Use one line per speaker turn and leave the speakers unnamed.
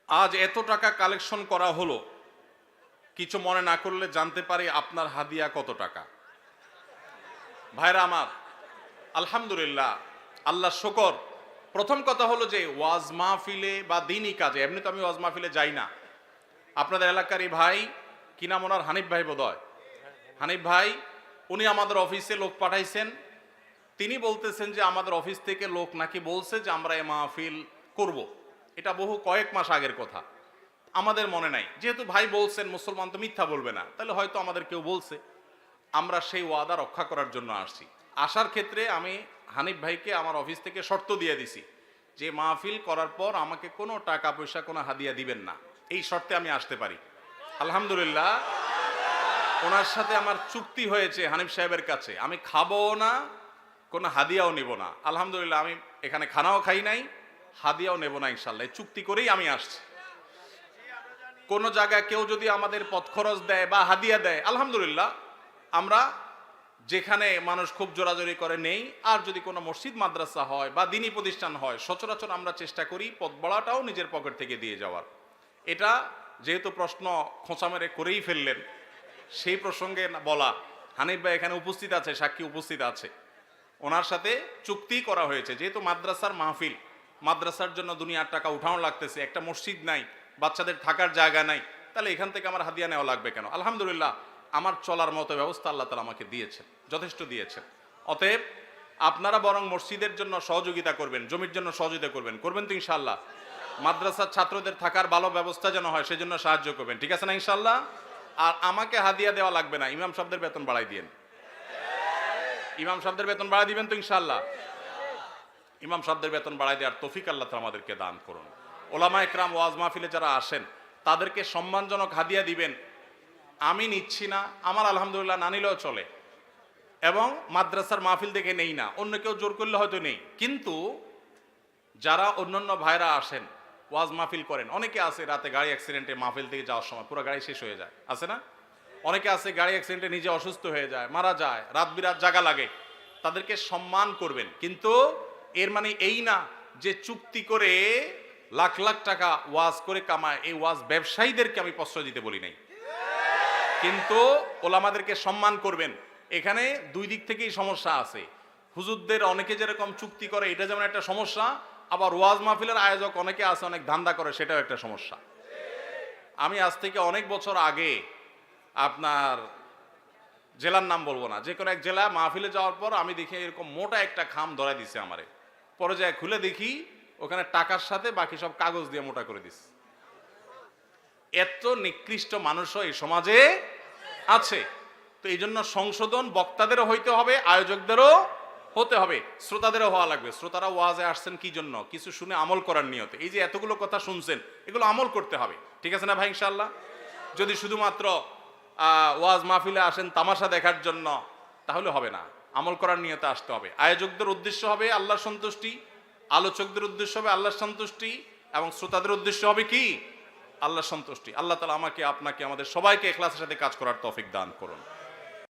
আজ এত টাকা কালেকশন করা হলো, কিছু মনে না করলে জানতে পারি আপনার হাদিয়া কত টাকা? ভাইরা আমার, আলহামদুলিল্লাহ, আল্লাহ শুকর। প্রথম কথা হলো যে ওয়াজ মাহফিলে বা দিনই কাজে, এমনি তো আমি ওয়াজ মাহফিলে যাই না। আপনাদের এলাকারই ভাই, কি নাম ওনার, হানিফ ভাই বোধহয়, হানিফ ভাই, উনি আমাদের অফিসে লোক পাঠাইছেন। তিনি বলতেছেন যে আমাদের অফিস থেকে লোক নাকি বলছে যে আমরা এ মাহফিল করব। এটা বহু কয়েক মাস আগের কথা, আমাদের মনে নাই। যেহেতু ভাই বলছেন, মুসলমান তো মিথ্যা বলবে না, তাহলে হয়তো আমাদের কেউ বলছে। আমরা সেই ওয়াদা রক্ষা করার জন্য আসছি। আসার ক্ষেত্রে আমি হানিফ ভাইকে আমার অফিস থেকে শর্ত দিয়ে দিছি যে মাহফিল করার পর আমাকে কোনো টাকা পয়সা, কোনো হাদিয়া দিবেন না, এই শর্তে আমি আসতে পারি। আলহামদুলিল্লাহ, ওনার সাথে আমার চুক্তি হয়েছে হানিফ সাহেবের কাছে, আমি খাবো না, কোনো হাদিয়াও নেব না। আলহামদুলিল্লাহ, আমি এখানে খানাও খাই নাই, হাদিয়াও নেব না, ইনশাল্লাহ চুক্তি করেই আমি আসছি। কোন জায়গায় কেউ যদি আমাদের পথ খরচ দেয় বা হাদিয়া দেয়, আলহামদুলিল্লাহ, আমরা যেখানে মানুষ খুব জোরাজোরি করে নেই। আর যদি কোনো মসজিদ মাদ্রাসা হয় বা দিনী প্রতিষ্ঠান হয়, সচরাচর আমরা চেষ্টা করি পথ বড়াটাও নিজের পকেট থেকে দিয়ে যাওয়ার। এটা যেহেতু প্রশ্ন খোঁচা মেরে করেই ফেললেন, সেই প্রসঙ্গে বলা, হানিফ ভাই এখানে উপস্থিত আছে, সাক্ষী উপস্থিত আছে, ওনার সাথে চুক্তি করা হয়েছে। যেহেতু মাদ্রাসার মাহফিল, মাদ্রাসার জন্য দুনিয়ার টাকা উঠানো লাগতেছে, একটা মসজিদ নাই, বাচ্চাদের থাকার জায়গা নাই, তাহলে এখান থেকে আমার হাদিয়া নেওয়া লাগবে কেন? আলহামদুলিল্লাহ, আমার চলার মতো ব্যবস্থা আল্লাহ তাআলা আমাকে দিয়েছেন, যথেষ্ট দিয়েছেন। অতএব আপনারা বরং মসজিদের জন্য সহযোগিতা করবেন, জমির জন্য সহযোগিতা করবেন, করবেন তো ইনশাআল্লাহ? মাদ্রাসার ছাত্রদের থাকার ভালো ব্যবস্থা যেন হয়, সেজন্য সাহায্য করবেন, ঠিক আছে না ইনশাআল্লাহ? আর আমাকে হাদিয়া দেওয়া লাগবে না, ইমাম সাহেবদের বেতন বাড়াই দিয়েন। ইমাম সাহেবদের বেতন বাড়াই দিবেন তো ইনশাআল্লাহ? ইমাম সাহেবদের বেতন বাড়াই দেওয়ার তৌফিক আল্লাহ তাআলা আমাদেরকে দান করুন। ওলামা একরাম ওয়াজ মাহফিলে যারা আসেন, তাদেরকে সম্মানজনক হাদিয়া দিবেন। আমি নিচ্ছি না, আমার আলহামদুলিল্লাহ না নিলেও চলে, এবং মাদ্রাসার মাহফিল দেখে নেই না, অন্য কেউ জোর করলে হয়তো নেই। কিন্তু যারা অন্যান্য ভাইরা আসেন, ওয়াজ মাহফিল করেন, অনেকে আছে রাতে গাড়ি অ্যাক্সিডেন্টে মাহফিল থেকে যাওয়ার সময় পুরো গাড়ি শেষ হয়ে যায়, আছে না? অনেকে আছে গাড়ি অ্যাক্সিডেন্টে নিজে অসুস্থ হয়ে যায়, মারা যায়, রাত বিরাত জাগা লাগে, তাদেরকে সম্মান করবেন। কিন্তু এর মানে এই না যে চুক্তি করে লাখ লাখ টাকা ওয়াজ করে কামায়, এই ওয়াজ ব্যবসায়ীদেরকে আমি প্রশ্রয় দিতে বলি নাই। কিন্তু ওলামাদেরকে সম্মান করবেন। এখানে দুই দিক থেকেই সমস্যা আছে। হুজুরদের অনেকে যেরকম চুক্তি করে, এটা যেমন একটা সমস্যা, আবার ওয়াজ মাহফিলের আয়োজক অনেকে আছে অনেক ধান্দা করে, সেটাও একটা সমস্যা। আমি আজ থেকে অনেক বছর আগে, আপনার জেলার নাম বলবো না, যে কোনো এক জেলা মাহফিলে যাওয়ার পর আমি দেখি এরকম মোটা একটা খাম ধরাই দিছে আমারে। পরে যায় খুলে দেখি ওখানে টাকার সাথে বাকি সব কাগজ দিয়ে মোটা করে দিছে। এত নিকৃষ্ট মানুষও এই সমাজে আছে। তো এই জন্য সংশোধন বক্তাদেরও হইতে হবে, আয়োজকদেরও হতে হবে, শ্রোতাদেরও হওয়া লাগবে। শ্রোতারা ওয়াজে আসছেন কি জন্য? কিছু শুনে আমল করার নিয়তে। এই যে এতগুলো কথা শুনছেন, এগুলো আমল করতে হবে, ঠিক আছে না ভাই ইনশাআল্লাহ? যদি শুধুমাত্র ওয়াজ মাহফিলে আসেন তামাশা দেখার জন্য, তাহলে হবে না, আমল করার নিয়তে আসতে হবে। আয়োজকদের উদ্দেশ্য হবে আল্লাহর সন্তুষ্টি, আলোচকদের উদ্দেশ্য হবে আল্লাহর সন্তুষ্টি, এবং শ্রোতাদের উদ্দেশ্য হবে কি? আল্লাহর সন্তুষ্টি। আল্লাহ তাআলা আমাকে, আপনাকে, আমাদের সবাইকে ইখলাসের সাথে কাজ করার তৌফিক দান করুন।